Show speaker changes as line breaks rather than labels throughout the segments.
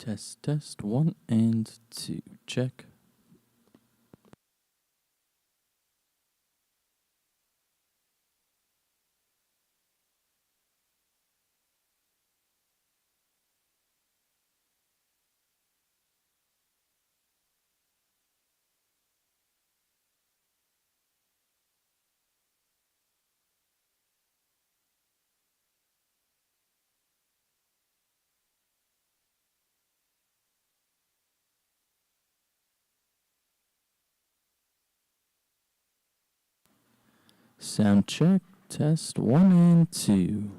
Test, test, 1 and 2. Check. Sound check. Test, 1 and 2.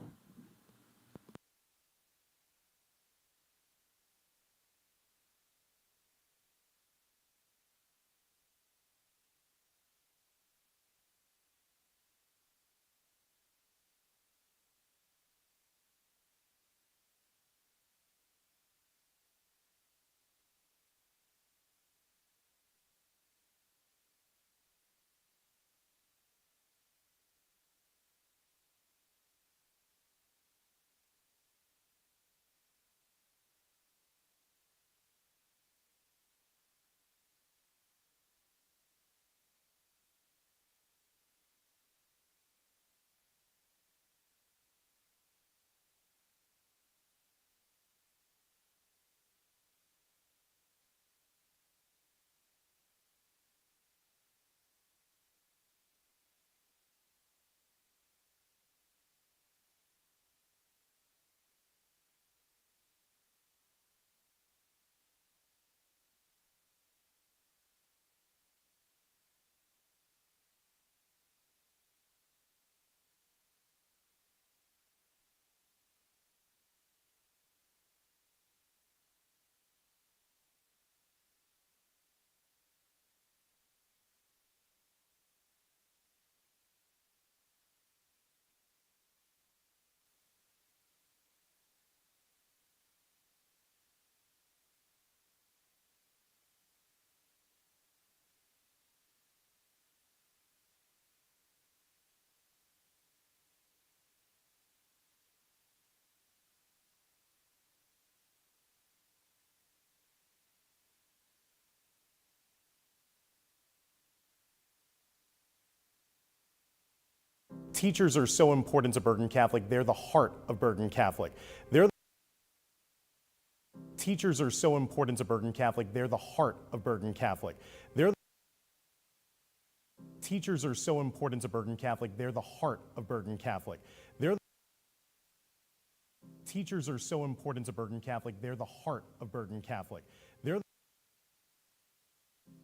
Teachers are so important to Bergen Catholic. They're the heart of Bergen Catholic. Teachers are so important to Bergen Catholic. They're the heart of Bergen Catholic. Teachers are so important to Bergen Catholic. They're the heart of Bergen Catholic. Teachers are so important to Bergen Catholic. They're the heart of Bergen Catholic.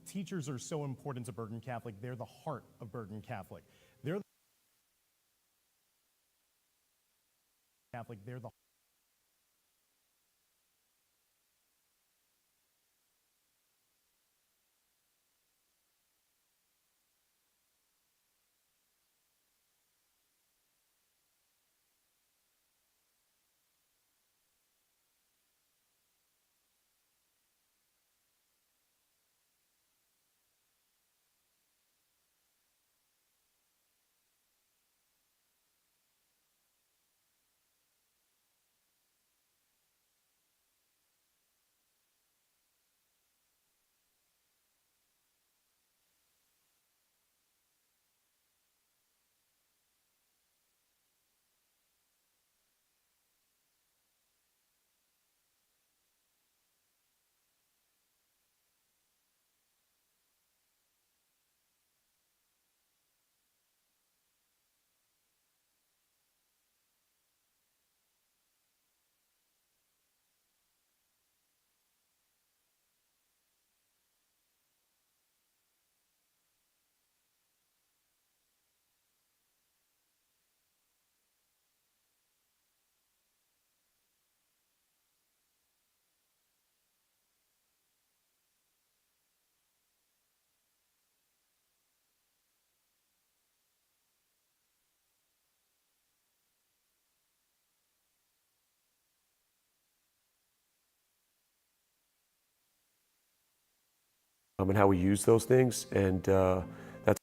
Teachers are so important to Bergen Catholic. They're the heart of Bergen Catholic. They're the
and how we use those things, and that's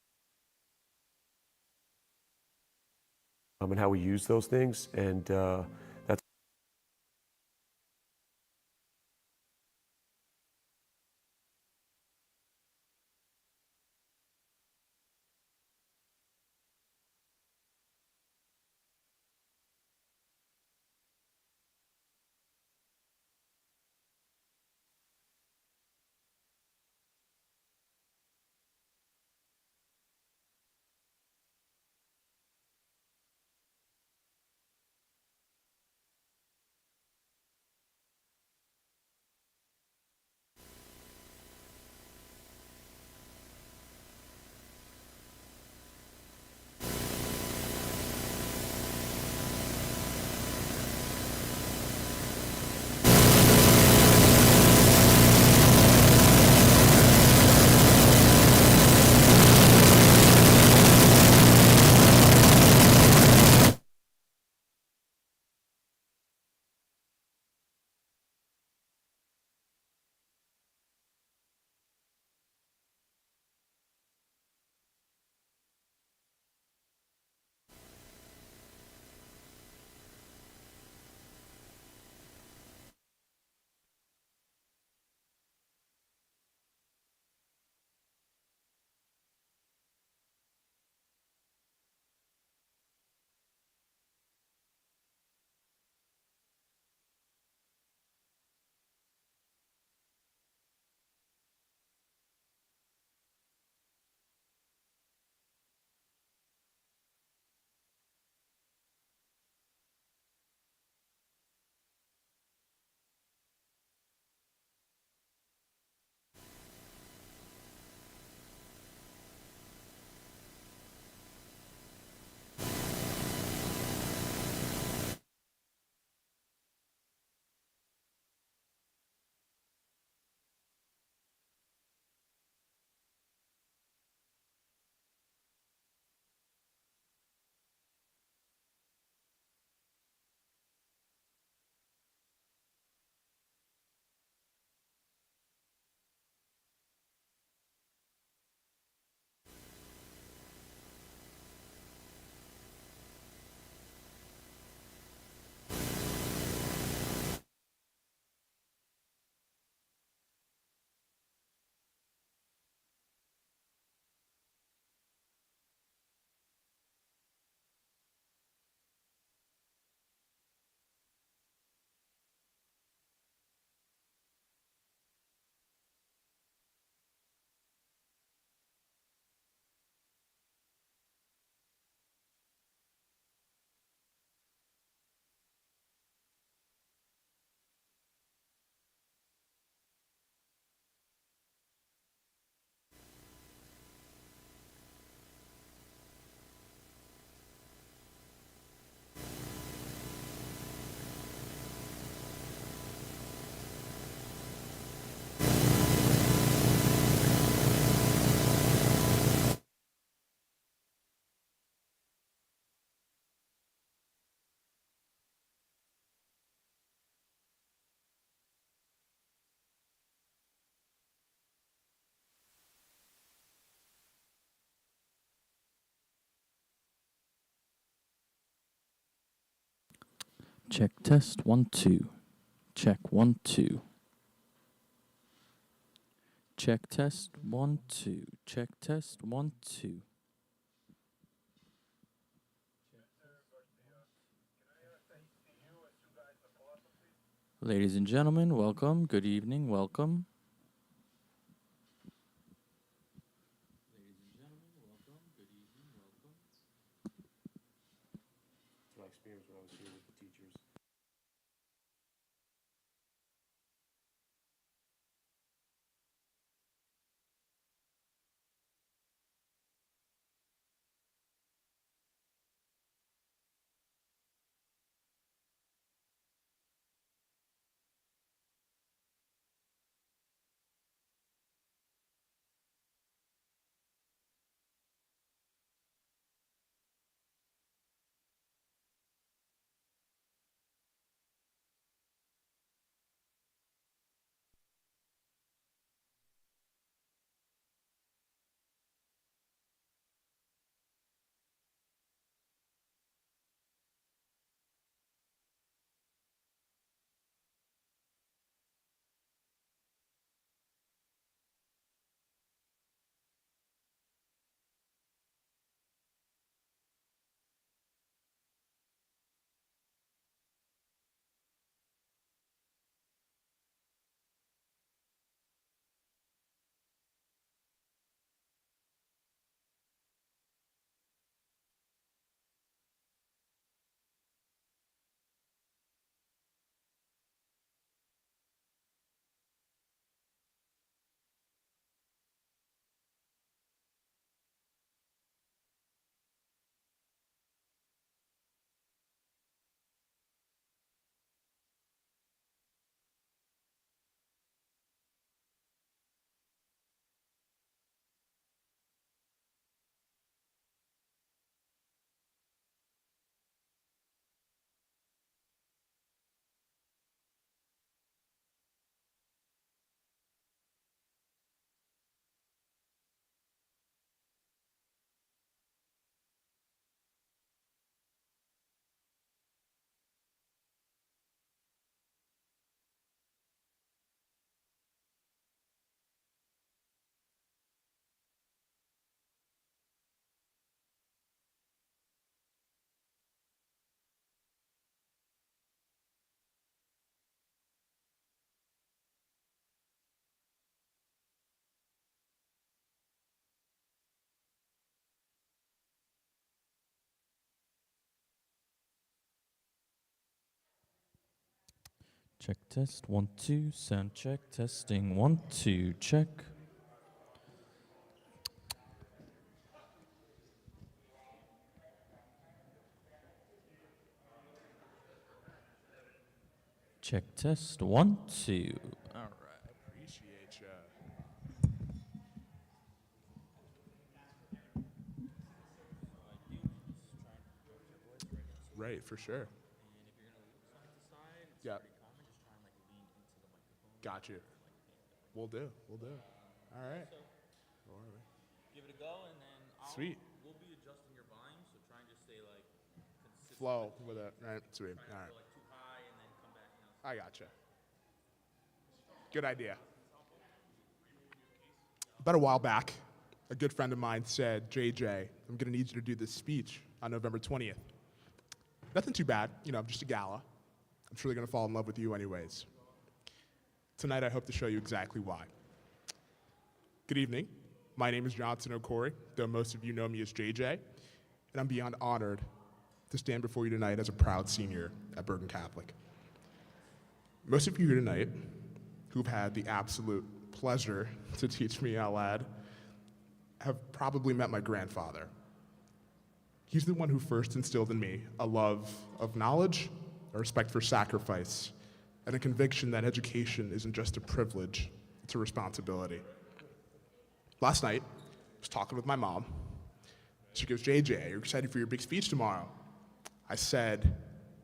and how we use those things, and that's
Check test 1 2. Check 1 2. Check test 1 2. Check test 1 2. Ladies and gentlemen, welcome. Good evening. Welcome.
That's my experience when I was here with the teachers.
Check test 1 2. Sound check. Testing 1 2. Check. Check test 1 2. All right.
Appreciate ya. Right, for sure. Yeah. Got you. We'll do. We'll do. All right. Don't worry.
Give it a go, and then
Sweet.
we'll be adjusting your volume, so try and just stay like consistent.
Flow with it. Right. Sweet. All right.
Like too high, and then come back.
I gotcha. Good idea. About a while back, a good friend of mine said, JJ, I'm going to need you to do this speech on November 20th. Nothing too bad, just a gala. I'm sure they're going to fall in love with you anyways. Tonight, I hope to show you exactly why. Good evening. My name is Johnson O'Corey, though most of you know me as JJ, and I'm beyond honored to stand before you tonight as a proud senior at Bergen Catholic. Most of you here tonight who've had the absolute pleasure to teach me LAD have probably met my grandfather. He's the one who first instilled in me a love of knowledge, a respect for sacrifice, and a conviction that education isn't just a privilege, it's a responsibility. Last night, I was talking with my mom. She goes, JJ, you're excited for your big speech tomorrow? I said,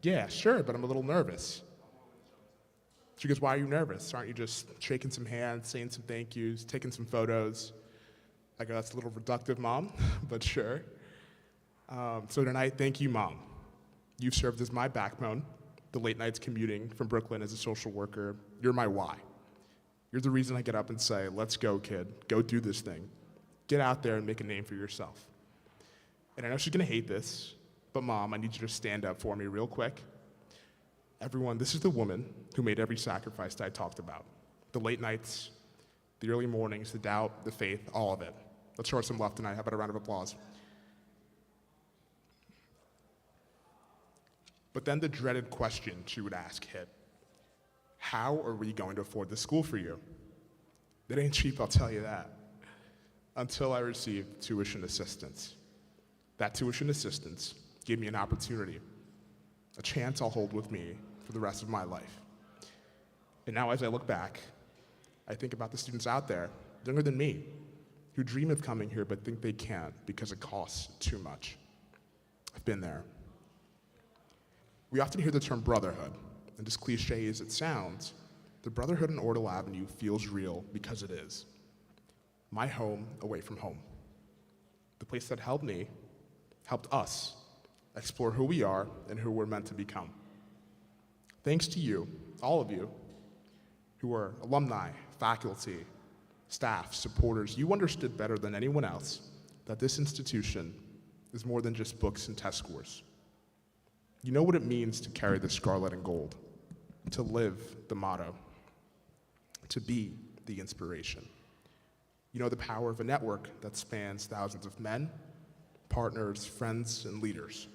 yeah, sure, but I'm a little nervous. She goes, why are you nervous? Aren't you just shaking some hands, saying some thank yous, taking some photos? I go, that's a little reductive, Mom, but sure. So tonight, thank you, Mom. You've served as my backbone, the late nights commuting from Brooklyn as a social worker. You're my why. You're the reason I get up and say, let's go, kid. Go do this thing. Get out there and make a name for yourself. And I know she's gonna hate this, but Mom, I need you to stand up for me real quick. Everyone, this is the woman who made every sacrifice that I talked about. The late nights, the early mornings, the doubt, the faith, all of it. Let's show her some love tonight. How about a round of applause? But then the dreaded question she would ask hit. How are we going to afford this school for you? It ain't cheap, I'll tell you that. Until I received tuition assistance. That tuition assistance gave me an opportunity, a chance I'll hold with me for the rest of my life. And now as I look back, I think about the students out there, younger than me, who dream of coming here but think they can't because it costs too much. I've been there. We often hear the term brotherhood, and as cliche as it sounds, the brotherhood on Ortal Avenue feels real because it is. My home away from home. The place that helped me, helped us, explore who we are and who we're meant to become. Thanks to you, all of you, who are alumni, faculty, staff, supporters, you understood better than anyone else that this institution is more than just books and test scores. You know what it means to carry the scarlet and gold, to live the motto, to be the inspiration. You know the power of a network that spans thousands of men, partners, friends, and leaders.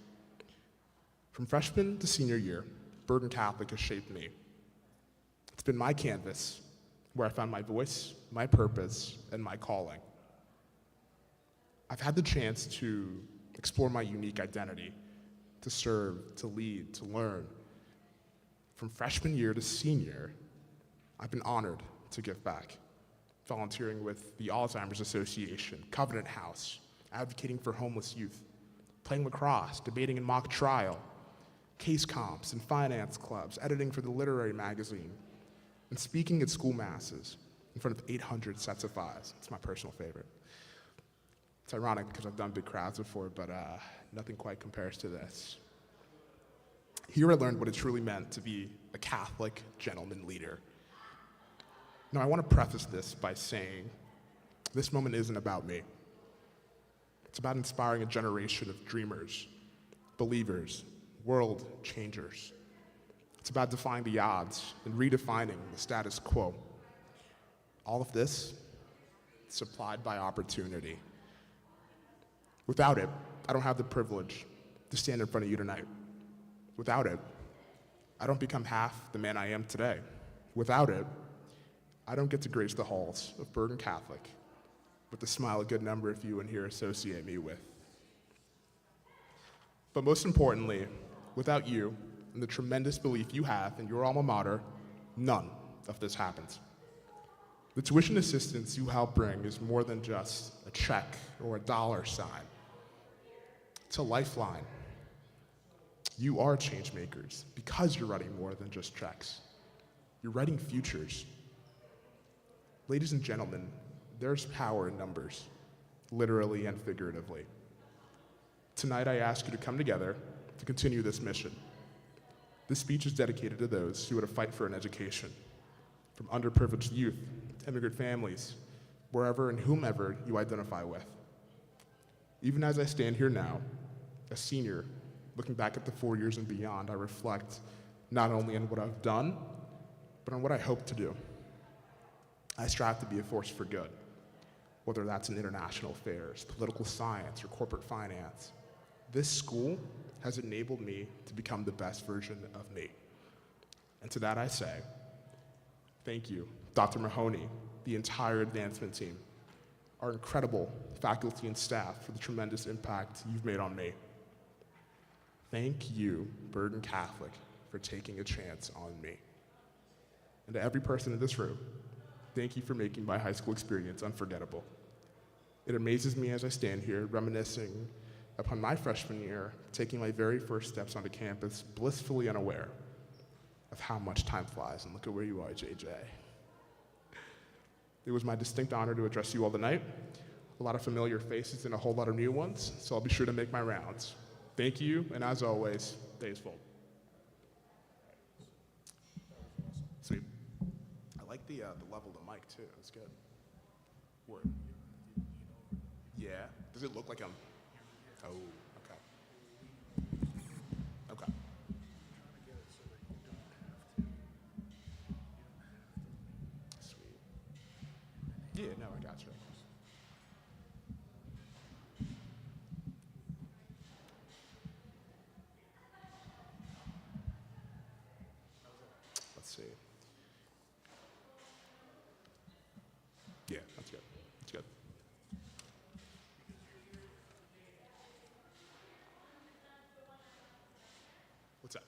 From freshman to senior year, Bergen Catholic has shaped me. It's been my canvas where I found my voice, my purpose, and my calling. I've had the chance to explore my unique identity, to serve, to lead, to learn. From freshman year to senior, I've been honored to give back, volunteering with the Alzheimer's Association, Covenant House, advocating for homeless youth, playing lacrosse, debating in mock trial, case comps and finance clubs, editing for the literary magazine, and speaking at school masses in front of 800 sets of eyes. It's my personal favorite. It's ironic because I've done big crowds before, but nothing quite compares to this. Here I learned what it truly meant to be a Catholic gentleman leader. Now, I want to preface this by saying this moment isn't about me. It's about inspiring a generation of dreamers, believers, world changers. It's about defying the odds and redefining the status quo. All of this supplied by opportunity. Without it, I don't have the privilege to stand in front of you tonight. Without it, I don't become half the man I am today. Without it, I don't get to grace the halls of Bergen Catholic with the smile a good number of you in here associate me with. But most importantly, without you and the tremendous belief you have in your alma mater, none of this happens. The tuition assistance you help bring is more than just a check or a dollar sign. It's a lifeline. You are change makers because you're writing more than just checks. You're writing futures. Ladies and gentlemen, there's power in numbers, literally and figuratively. Tonight I ask you to come together to continue this mission. This speech is dedicated to those who are to fight for an education, from underprivileged youth, immigrant families, wherever and whomever you identify with. Even as I stand here now, a senior, looking back at the 4 years and beyond, I reflect not only on what I've done, but on what I hope to do. I strive to be a force for good, whether that's in international affairs, political science, or corporate finance. This school has enabled me to become the best version of me. And to that I say, thank you, Dr. Mahoney, the entire advancement team, our incredible faculty and staff for the tremendous impact you've made on me. Thank you, Bergen Catholic, for taking a chance on me. And to every person in this room, thank you for making my high school experience unforgettable. It amazes me as I stand here, reminiscing upon my freshman year, taking my very first steps onto campus, blissfully unaware of how much time flies. And look at where you are, JJ. It was my distinct honor to address you all tonight. A lot of familiar faces and a whole lot of new ones, so I'll be sure to make my rounds. Thank you, and as always, Days Volt. the level of the mic too. It's good. Word. Yeah. Does it look like I'm? Oh, okay. Okay. Sweet. Yeah. No, I got you. Let's see. Yeah, that's good. That's good. What's that?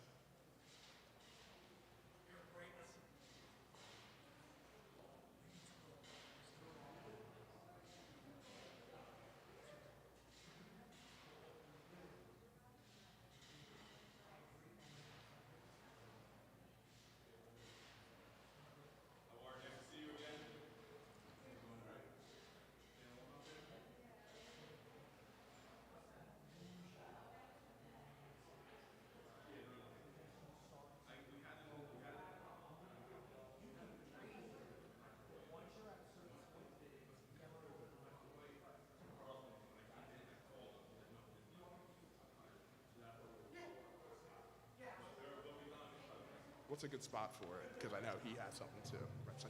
What's a good spot for it? Because I know he has something too. Right, so-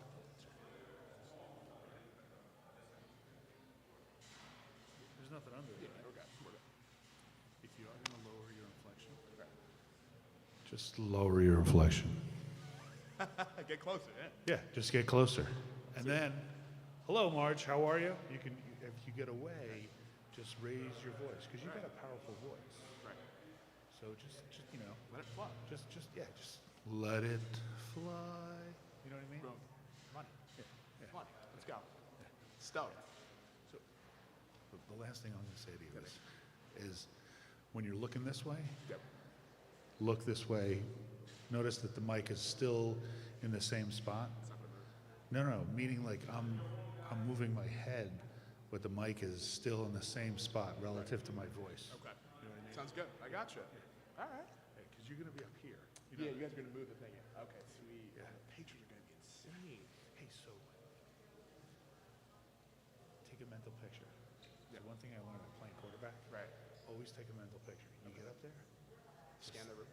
There's nothing under it, right?
Okay. We're good.
If you are going to lower your inflection, just lower your inflection.
Get closer. Yeah.
Yeah, just get closer. And then, hello, Marge, how are you? You can, if you get away, just raise your voice, because you've got a powerful voice.
Right.
So just you know,
Let it fly.
just let it fly. You know what I mean?
Boom. Come on.
Yeah.
Come on. Let's go. Stoked.
So, the last thing I'm going to say to you is when you're looking this way,
Yep.
look this way. Notice that the mic is still in the same spot. No, meaning like I'm moving my head, but the mic is still in the same spot relative to my voice.
Okay. Sounds good. I got you. All right.
Because you're going to be up here.
Yeah, you guys are gonna move the thing in. Okay, sweet.
Yeah.
The pictures are gonna be insane.
Hey, so take a mental picture.
Yeah.
The one thing I learned about playing quarterback,
Right.
always take a mental picture. You get up there.
Scan the room.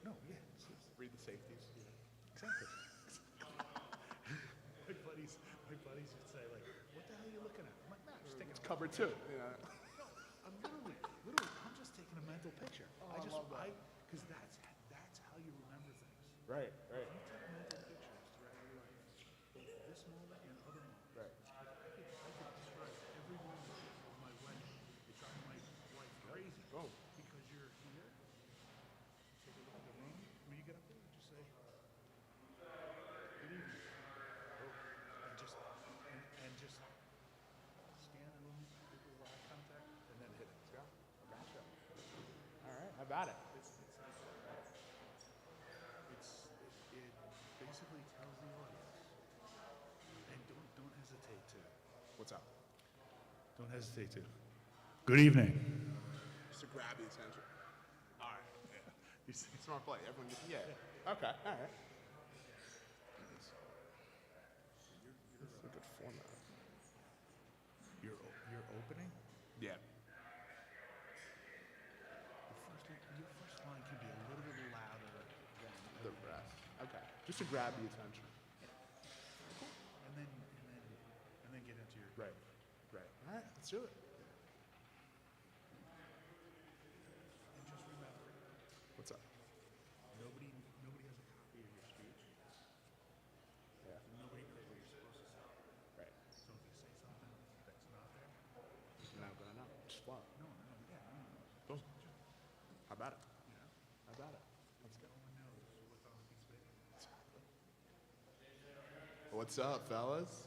No, yeah.
Read the safeties.
Exactly. my buddies would say like, "What the hell are you looking at?" I'm like, "Nah, just taking
It's
a
covered too. You know.
I'm literally, I'm just taking a mental picture.
I love that.
Because that's how you remember things.
Right. Right.
You take mental pictures throughout your life, both this moment and other moments.
Right.
I could describe every moment of my wedding. It drives my wife crazy.
Boom.
Because you're here, take a look at the room. When you get up there, just say, "Good evening." And just scan the room, make a little eye contact, and then hit it.
Let's go. Gotcha. All right. How about it?
It basically tells the audience, and don't hesitate to.
What's up?
Don't hesitate to. Good evening.
Just to grab the attention. All right. Yeah.
You see,
Smart play. Everyone gets. Yeah. Okay. All right. This is a good format.
your opening,
Yeah.
your first line can be a little bit louder than,
The rest. Okay. Just to grab the attention.
and then get into your.
Right. Right. All right. Let's do it.
And just remember,
What's up?
nobody has a copy of your speech.
Yeah.
Nobody knows what you're supposed to say.
Right.
So if you say something that's not there,
Now I'm gonna know. Just fly.
no, yeah, no one knows.
Boom. How about it?
You know,
How about it? Let's go.
no one knows what's on the piece of paper.
What's up, fellas?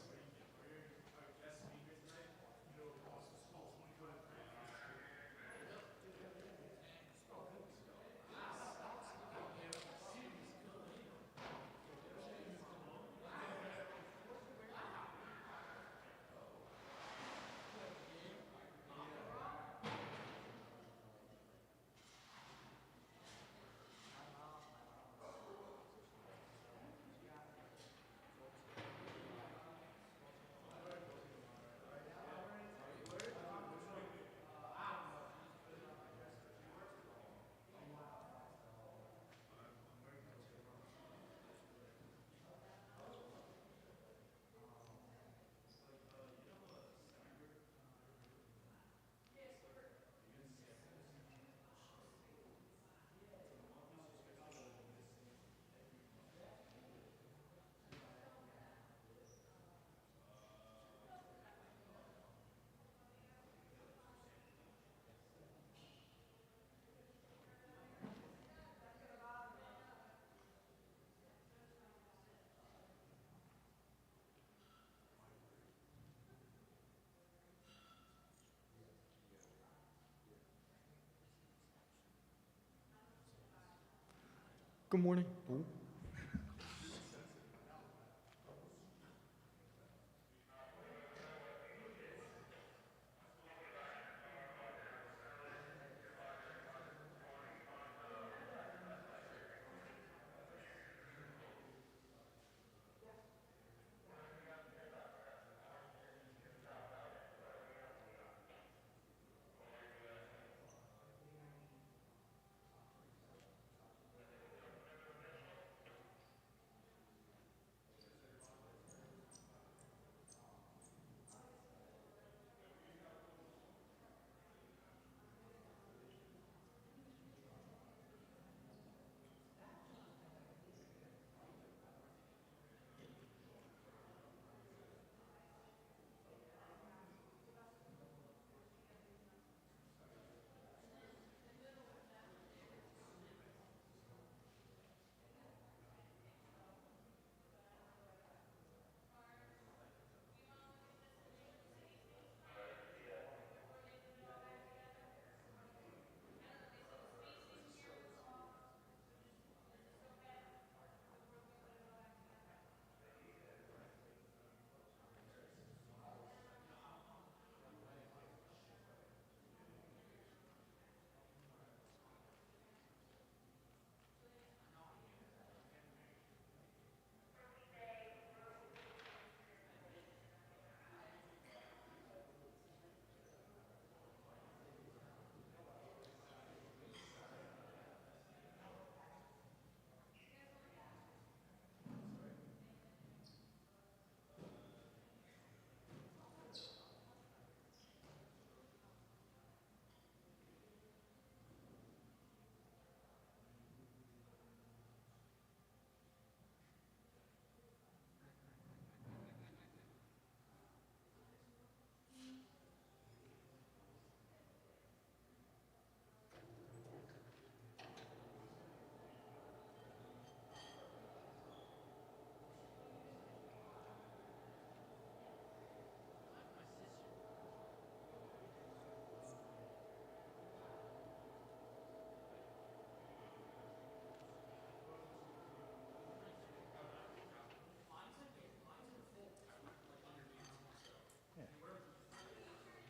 Good morning.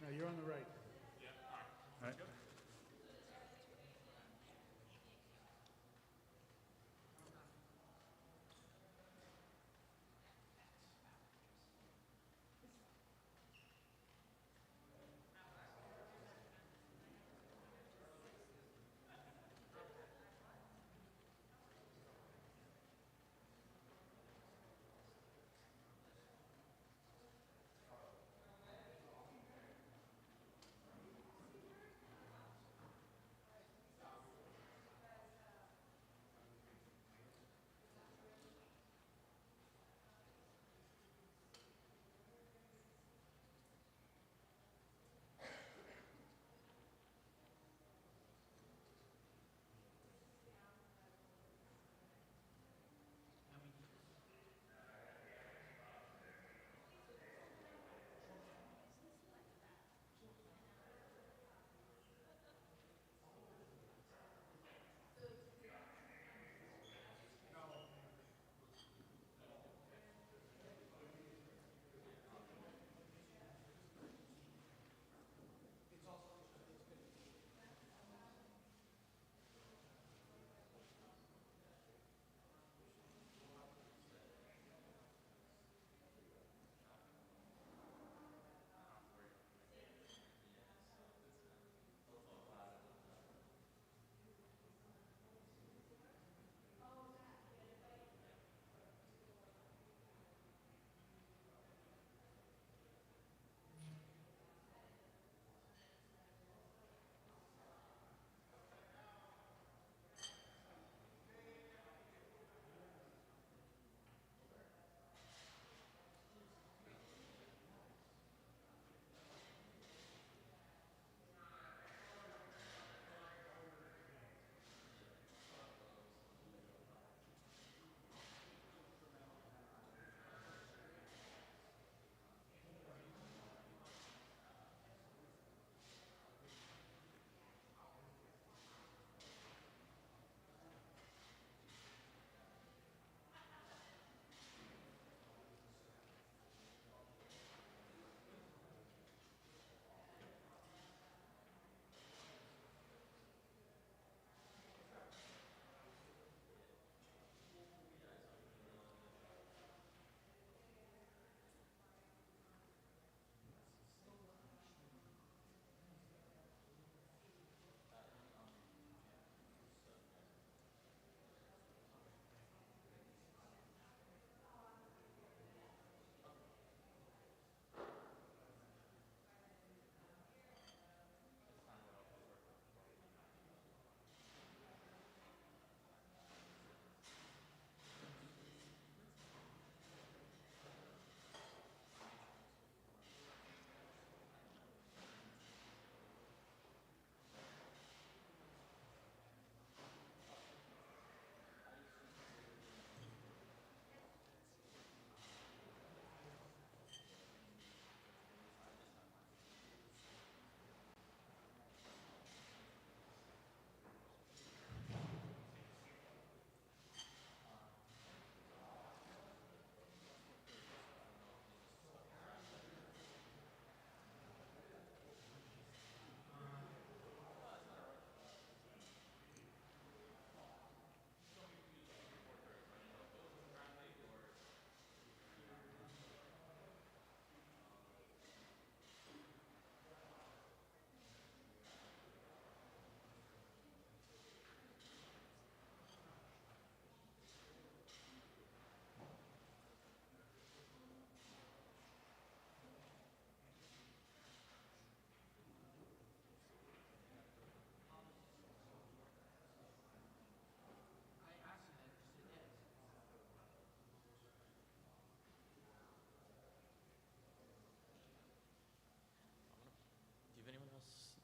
No, you're on the right. All right.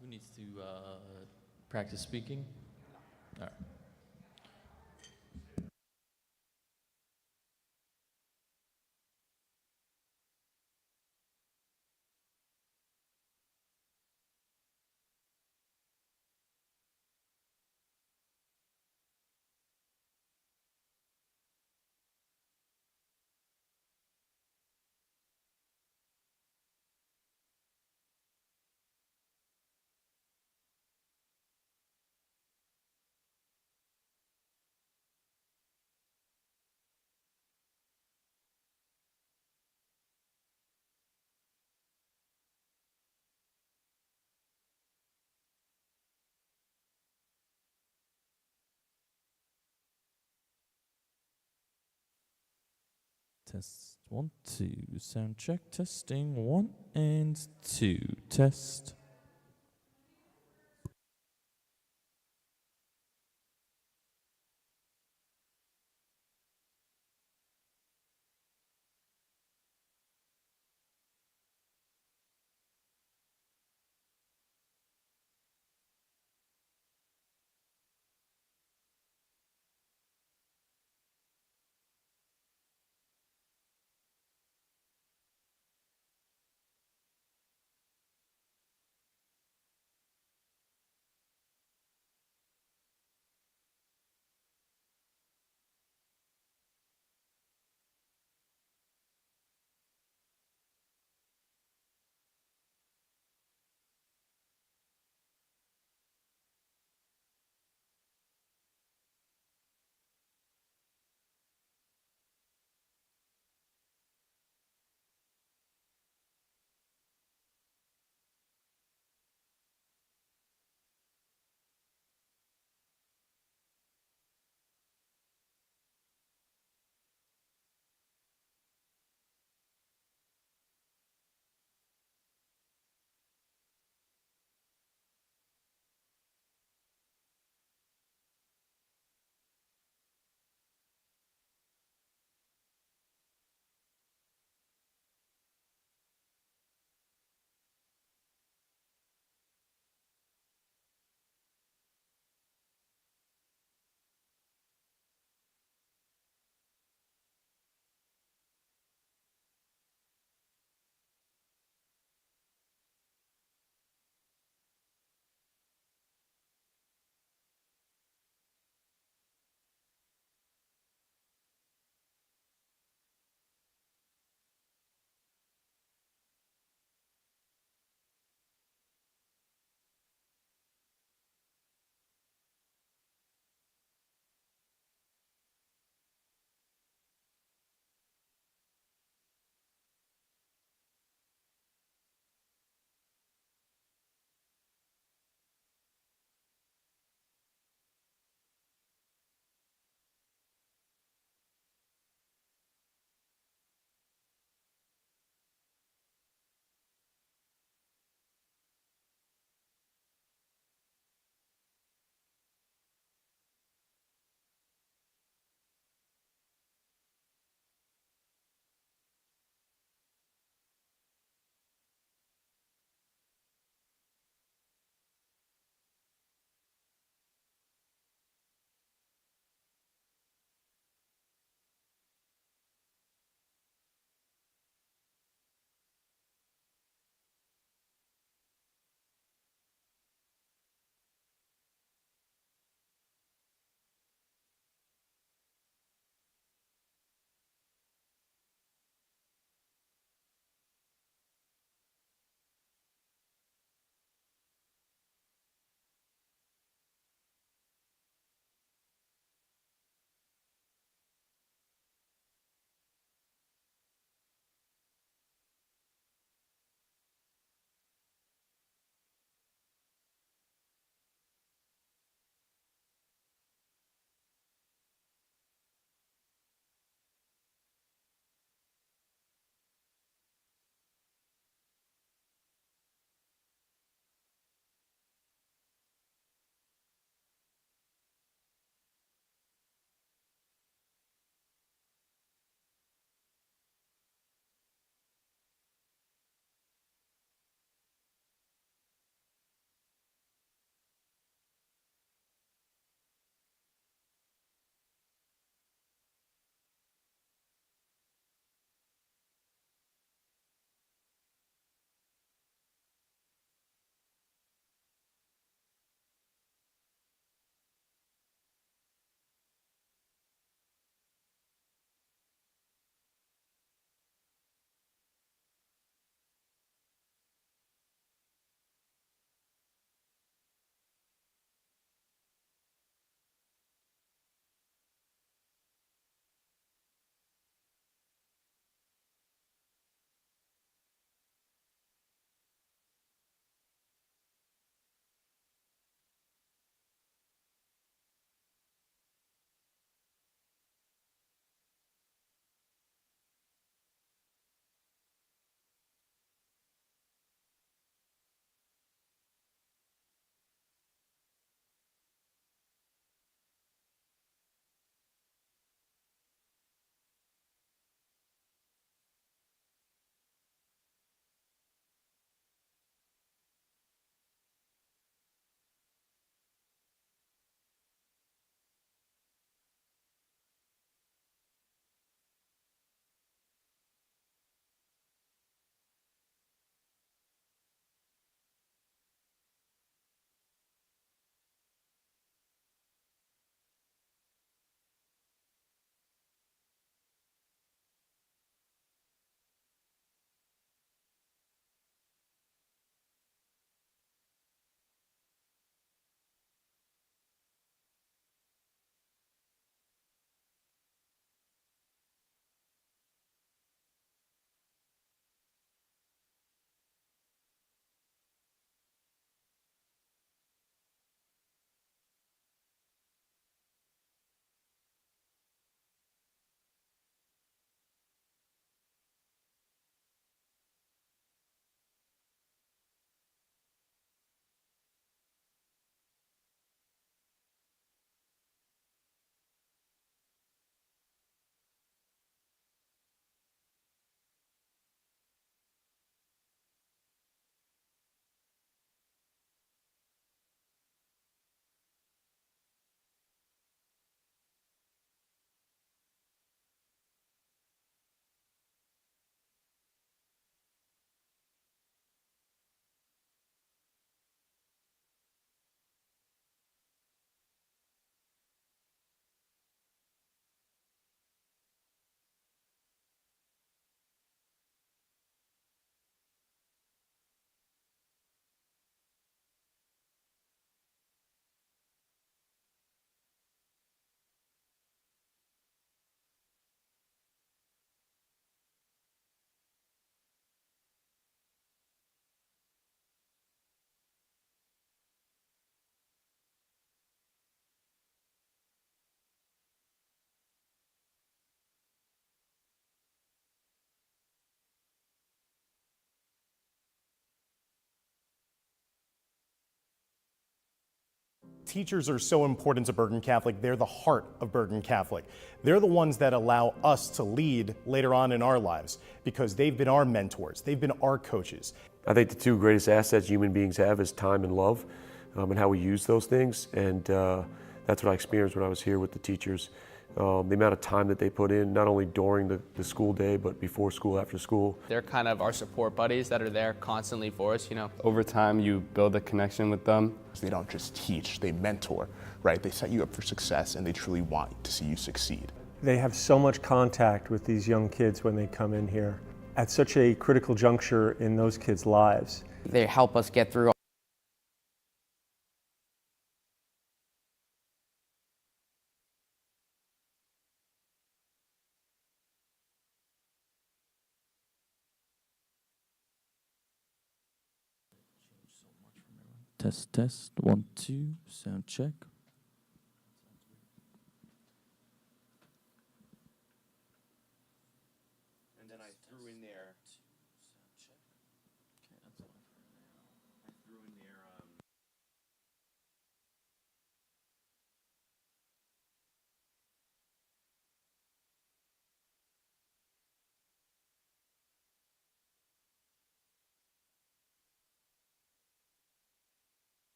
Who needs to practice speaking? All right. Test 1, 2. Sound check. Testing 1 and 2. Test.
Teachers are so important to Bergen Catholic. They're the heart of Bergen Catholic. They're the ones that allow us to lead later on in our lives because they've been our mentors. They've been our coaches.
I think the two greatest assets human beings have is time and love, and how we use those things. And that's what I experienced when I was here with the teachers. The amount of time that they put in, not only during the school day, but before school, after school.
They're kind of our support buddies that are there constantly for us, you know.
Over time, you build a connection with them.
They don't just teach, they mentor, right? They set you up for success and they truly want to see you succeed.
They have so much contact with these young kids when they come in here at such a critical juncture in those kids' lives.
They help us get through.
Test, test. 1, 2. Sound check.
And then I threw in there.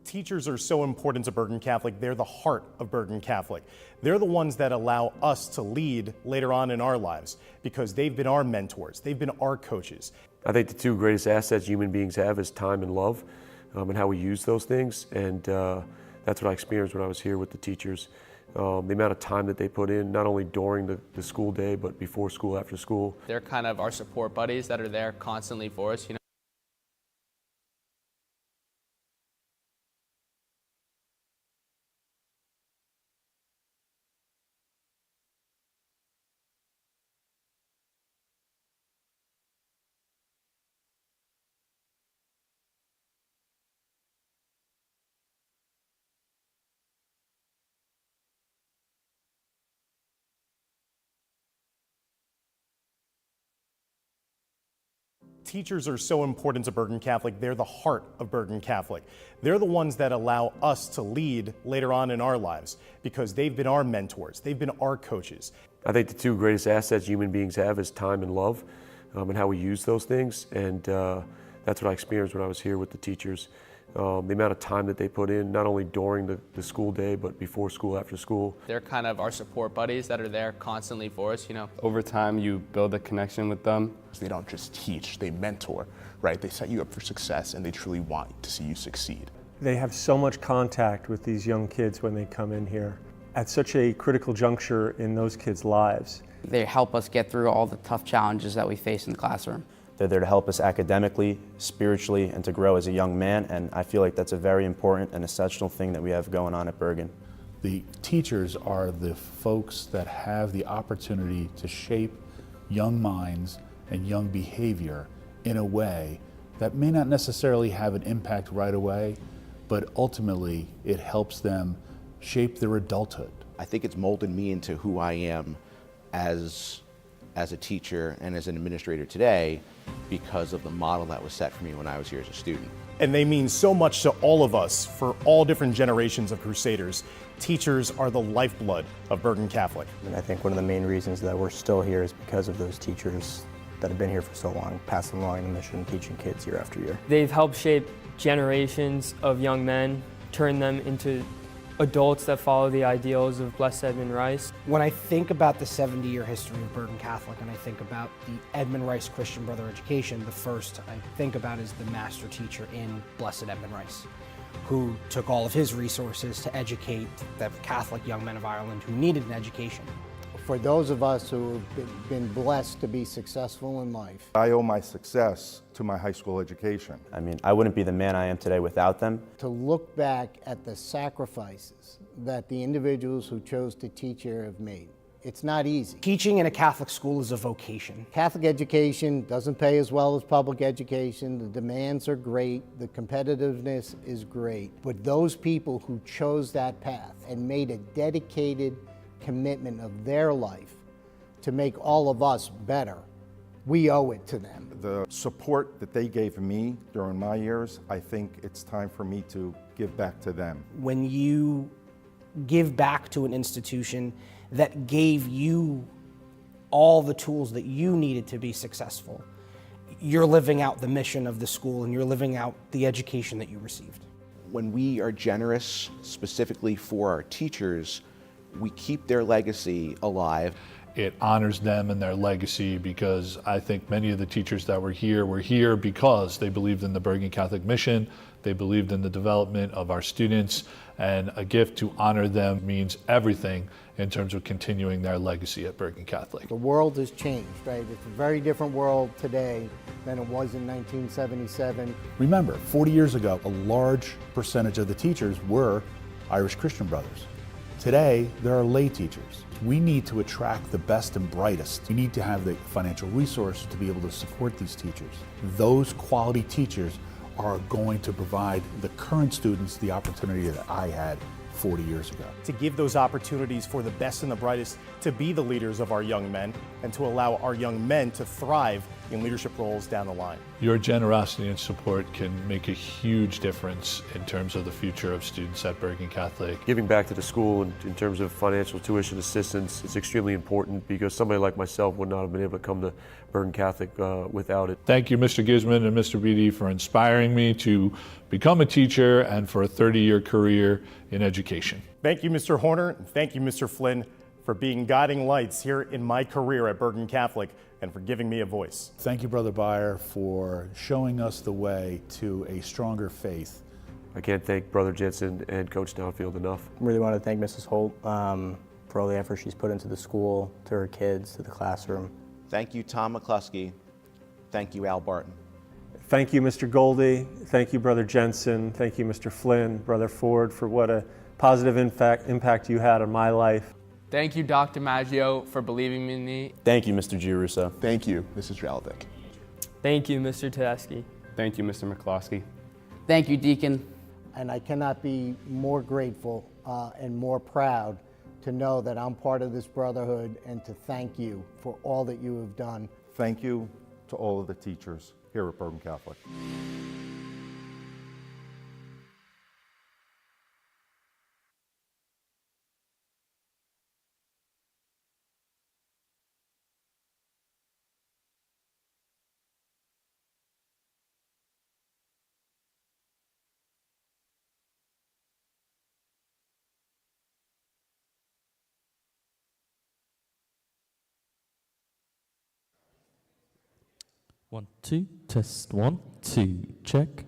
Teachers are so important to Bergen Catholic. They're the heart of Bergen Catholic. They're the ones that allow us to lead later on in our lives because they've been our mentors. They've been our coaches.
I think the two greatest assets human beings have is time and love, and how we use those things. And that's what I experienced when I was here with the teachers. The amount of time that they put in, not only during the school day, but before school, after school.
They're kind of our support buddies that are there constantly for us, you know.
Teachers are so important to Bergen Catholic. They're the heart of Bergen Catholic. They're the ones that allow us to lead later on in our lives because they've been our mentors. They've been our coaches.
I think the two greatest assets human beings have is time and love, and how we use those things. And that's what I experienced when I was here with the teachers. The amount of time that they put in, not only during the school day, but before school, after school.
They're kind of our support buddies that are there constantly for us,
Over time, you build a connection with them.
They don't just teach, they mentor, right? They set you up for success and they truly want to see you succeed.
They have so much contact with these young kids when they come in here at such a critical juncture in those kids' lives.
They help us get through all the tough challenges that we face in the classroom.
They're there to help us academically, spiritually, and to grow as a young man, and I feel like that's a very important and essential thing that we have going on at Bergen.
The teachers are the folks that have the opportunity to shape young minds and young behavior in a way that may not necessarily have an impact right away, but ultimately it helps them shape their adulthood.
I think it's molded me into who I am as a teacher and as an administrator today because of the model that was set for me when I was here as a student.
And they mean so much to all of us for all different generations of Crusaders. Teachers are the lifeblood of Bergen Catholic.
And I think one of the main reasons that we're still here is because of those teachers that have been here for so long, passing along the mission, teaching kids year after year.
They've helped shape generations of young men, turn them into adults that follow the ideals of Blessed Edmund Rice.
When I think about the 70-year history of Bergen Catholic and I think about the Edmund Rice Christian Brother education, the first I think about is the master teacher in Blessed Edmund Rice, who took all of his resources to educate the Catholic young men of Ireland who needed an education.
For those of us who have been blessed to be successful in life,
I owe my success to my high school education.
I mean, I wouldn't be the man I am today without them.
To look back at the sacrifices that the individuals who chose to teach here have made, it's not easy.
Teaching in a Catholic school is a vocation.
Catholic education doesn't pay as well as public education. The demands are great. The competitiveness is great. But those people who chose that path and made a dedicated commitment of their life to make all of us better, we owe it to them.
The support that they gave me during my years, I think it's time for me to give back to them.
When you give back to an institution that gave you all the tools that you needed to be successful, you're living out the mission of the school and you're living out the education that you received.
When we are generous specifically for our teachers, we keep their legacy alive.
It honors them and their legacy because I think many of the teachers that were here because they believed in the Bergen Catholic mission, they believed in the development of our students, and a gift to honor them means everything in terms of continuing their legacy at Bergen Catholic.
The world has changed, right? It's a very different world today than it was in 1977.
Remember, 40 years ago, a large percentage of the teachers were Irish Christian Brothers. Today, there are lay teachers. We need to attract the best and brightest. We need to have the financial resources to be able to support these teachers. Those quality teachers are going to provide the current students the opportunity that I had 40 years ago.
To give those opportunities for the best and the brightest to be the leaders of our young men and to allow our young men to thrive in leadership roles down the line.
Your generosity and support can make a huge difference in terms of the future of students at Bergen Catholic.
Giving back to the school in terms of financial tuition assistance is extremely important because somebody like myself would not have been able to come to Bergen Catholic without it.
Thank you, Mr. Gisman and Mr. Beatty, for inspiring me to become a teacher and for a 30-year career in education.
Thank you, Mr. Horner, and thank you, Mr. Flynn, for being guiding lights here in my career at Bergen Catholic and for giving me a voice.
Thank you, Brother Byer, for showing us the way to a stronger faith.
I can't thank Brother Jensen and Coach Downfield enough.
I really want to thank Mrs. Holt for all the effort she's put into the school, to her kids, to the classroom.
Thank you, Tom McCluskey. Thank you, Al Barton.
Thank you, Mr. Goldie. Thank you, Brother Jensen. Thank you, Mr. Flynn, Brother Ford, for what a positive impact you had on my life.
Thank you, Dr. Maggio, for believing in me.
Thank you, Mr. Giarusso.
Thank you, Mrs. Dreldick.
Thank you, Mr. Tedeschi.
Thank you, Mr. McCloskey.
Thank you, Deacon.
And I cannot be more grateful and more proud to know that I'm part of this brotherhood and to thank you for all that you have done.
Thank you to all of the teachers here at Bergen Catholic.
One, two, test, 1, 2, check.